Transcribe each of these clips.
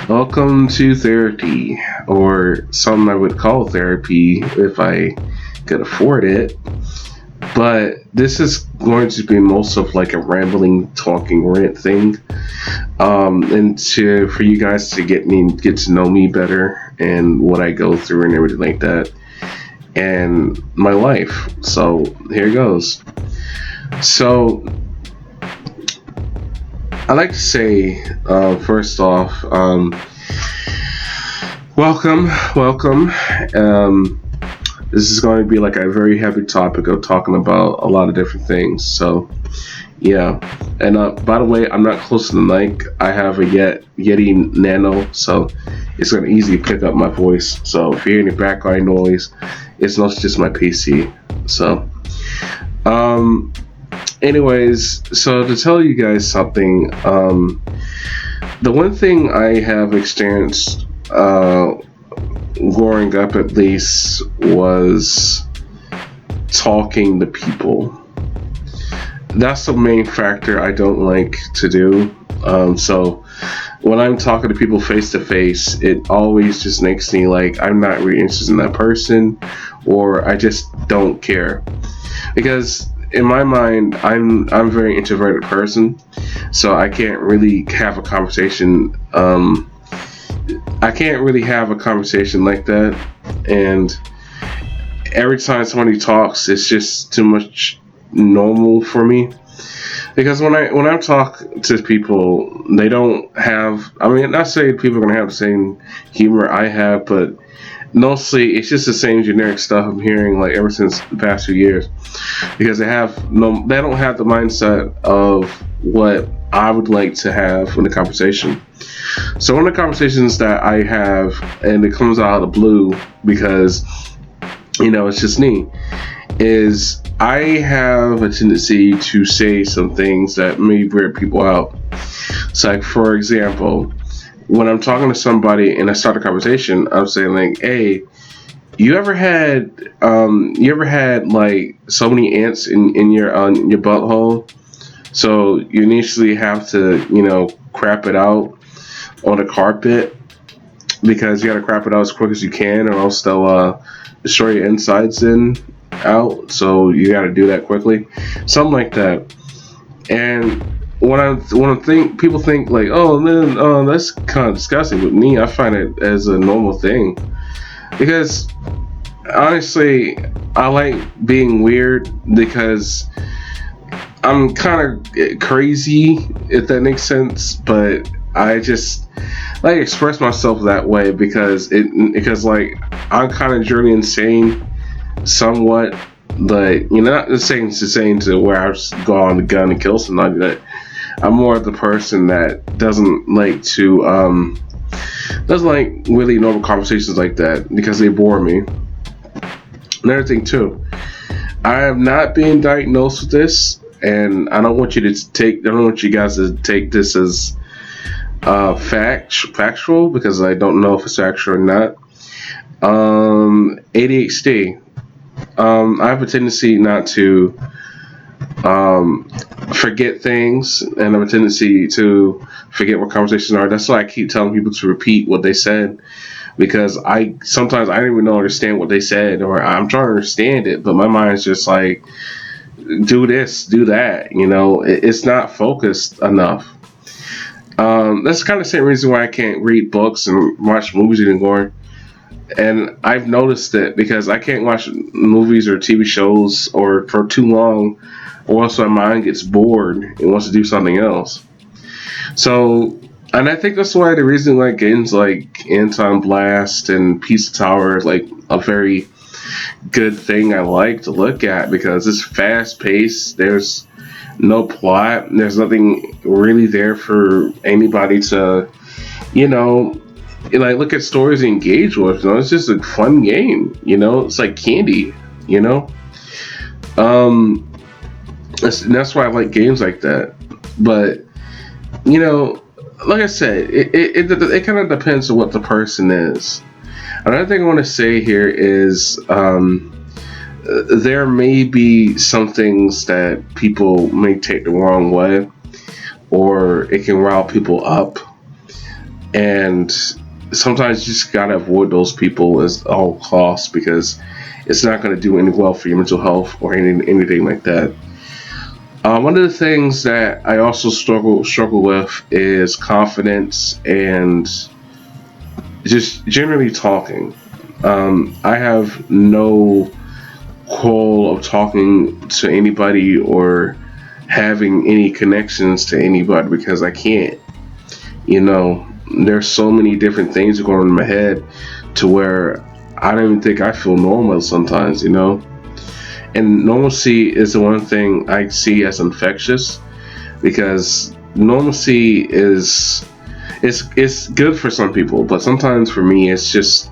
Welcome to therapy, or something I would call therapy if I could afford it. But this is going to be most of like a rambling, talking rant thing, and to for you guys to get to know me better and what I go through and everything like that, and my life. So here goes. So I like to say, first off, welcome. Um, this is going to be like a very heavy topic of talking about a lot of different things. So yeah, and by the way, I'm not close to the mic. I have a Yeti Nano, so it's going to easily pick up my voice. So if you hear any background noise, it's not just my PC. So um, anyways, so to tell you guys something, the one thing I have experienced growing up at least was talking to people. That's the main factor I don't like to do. So when I'm talking to people face to face, it always just makes me like I'm not really interested in that person, or I just don't care. Because in my mind, I'm a very introverted person, so I can't really have a conversation. I can't really have a conversation like that, and every time somebody talks, it's just too much normal for me. Because when I talk to people, they don't have. I mean, not saying people are gonna have the same humor I have, but mostly it's just the same generic stuff I'm hearing like ever since the past few years. Because they don't have the mindset of what I would like to have in the conversation. So one of the conversations that I have, and it comes out of the blue because it's just me, is I have a tendency to say some things that may weird people out. So, like for example, when I'm talking to somebody and I start a conversation, I'm saying like, "Hey, you ever had like so many ants in your butthole? So you initially have to crap it out on the carpet because you got to crap it out as quick as you can, or else they'll destroy your insides in out. So you got to do that quickly, something like that." And when I think people think like, "Oh man, that's kind of disgusting," with me, I find it as a normal thing because honestly, I like being weird because I'm kind of crazy, if that makes sense. But I just like express myself that way because like I'm kind of journey insane somewhat, but not the same to where I just go on the gun and kill somebody. That I'm more of the person that doesn't like really normal conversations like that because they bore me. Another thing too, I am not being diagnosed with this, and I don't want you guys to take this as factual because I don't know if it's actual or not. ADHD. I have a tendency not to forget things, and I have a tendency to forget what conversations are. That's why I keep telling people to repeat what they said, because I sometimes I don't even understand what they said, or I'm trying to understand it, but my mind's just like, do this, do that. It's not focused enough. That's kind of the same reason why I can't read books and watch movies anymore. And I've noticed it because I can't watch movies or TV shows or for too long, or else my mind gets bored and wants to do something else. So, and I think that's why the reason like games like Anton Blast and Pizza Tower is like a very good thing I like to look at, because it's fast paced. There's no plot. There's nothing really there for anybody to, you know, like look at stories and engage with. It's just a fun game. It's like candy. You know, um, that's why I like games like that. But you know, like I said, it kind of depends on what the person is. Another thing I want to say here is there may be some things that people may take the wrong way, or it can rile people up. And sometimes you just gotta avoid those people at all costs, because it's not going to do any well for your mental health or anything like that. One of the things that I also struggle with is confidence and just generally talking. I have no goal of talking to anybody or having any connections to anybody, because I can't. You know, there's so many different things going on in my head to where I don't even think I feel normal sometimes, you know? And normalcy is the one thing I see as infectious, because normalcy is it's good for some people, but sometimes for me it's just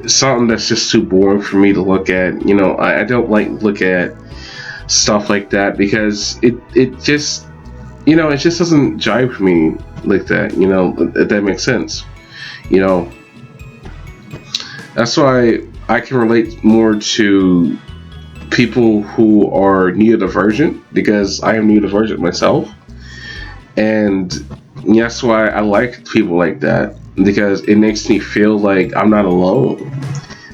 something that's just too boring for me to look at. You know, I don't like look at stuff like that, because it just, you know, it just doesn't jive for me like that, you know, if that makes sense. You know, that's why I can relate more to people who are neurodivergent, because I am neurodivergent myself. And that's why I like people like that, because it makes me feel like I'm not alone.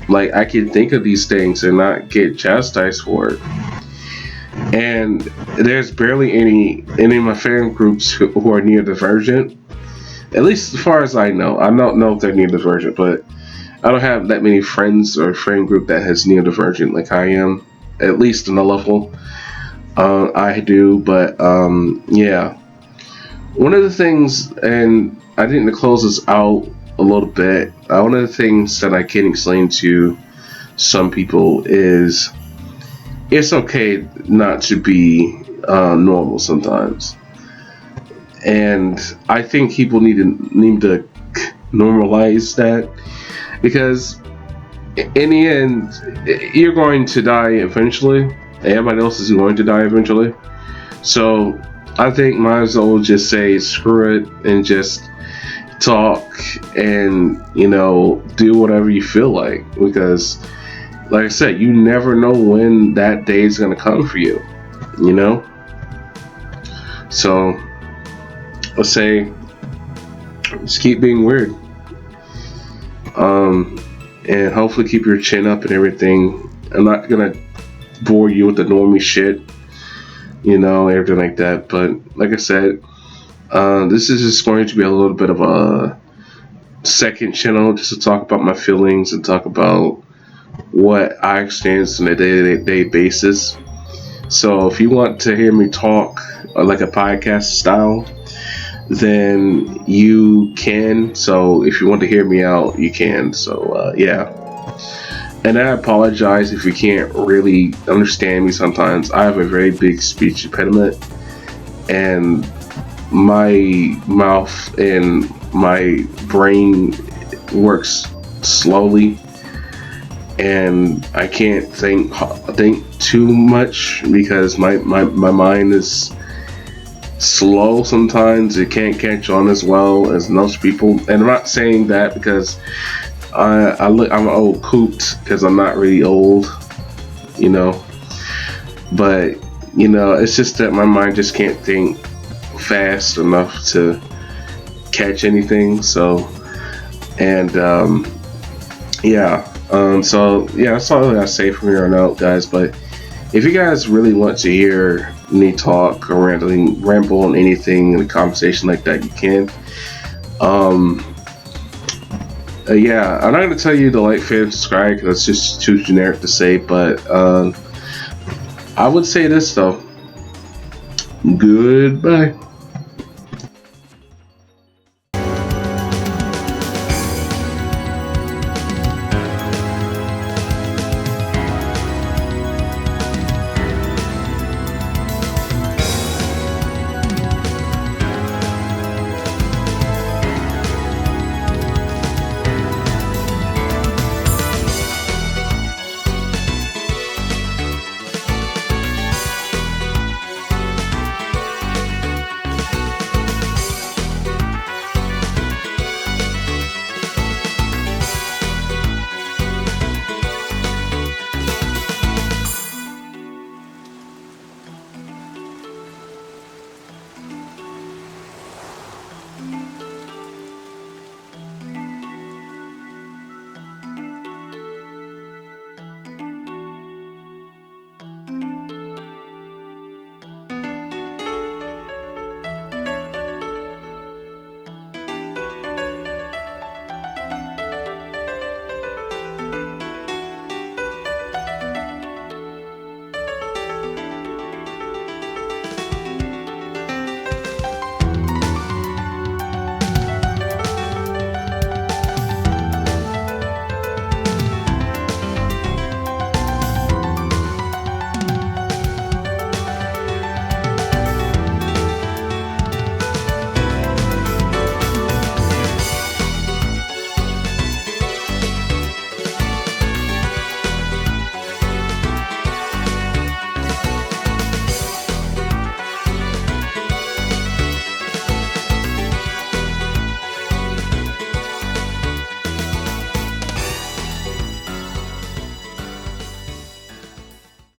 Like, I can think of these things and not get chastised for it. And there's barely any of my fan groups who are neurodivergent, at least as far as I know. I don't know if they're neurodivergent, but I don't have that many friends or friend group that has neurodivergent like I am, at least on a level. I do, but yeah. One of the things, and I think to close this out a little bit, one of the things that I can explain to some people is it's okay not to be normal sometimes. And I think people need to normalize that, because in the end, you're going to die eventually. Everybody else is going to die eventually. So I think might as well just say screw it and just talk and, you know, do whatever you feel like, because like I said, you never know when that day is going to come for you, you know? So let's say just keep being weird. And hopefully keep your chin up and everything. I'm not gonna bore you with the normie shit, you know, everything like that. But like I said, this is just going to be a little bit of a second channel, just to talk about my feelings and talk about what I experience on a day-to-day basis. So if you want to hear me talk like a podcast style, then you can. So if you want to hear me out, you can. So yeah. And I apologize if you can't really understand me sometimes. I have a very big speech impediment, and my mouth and my brain works slowly, and I can't think too much, because my mind is slow sometimes. It can't catch on as well as most people. And I'm not saying that because I'm an old coot, because I'm not really old, you know. But, you know, it's just that my mind just can't think fast enough to catch anything. So, and yeah. So yeah, that's all I gotta say from here on out, guys. But if you guys really want to hear me talk or ramble on anything in a conversation like that, you can. Yeah, I'm not gonna tell you to like, favorite, subscribe, because that's just too generic to say. But I would say this though. Goodbye.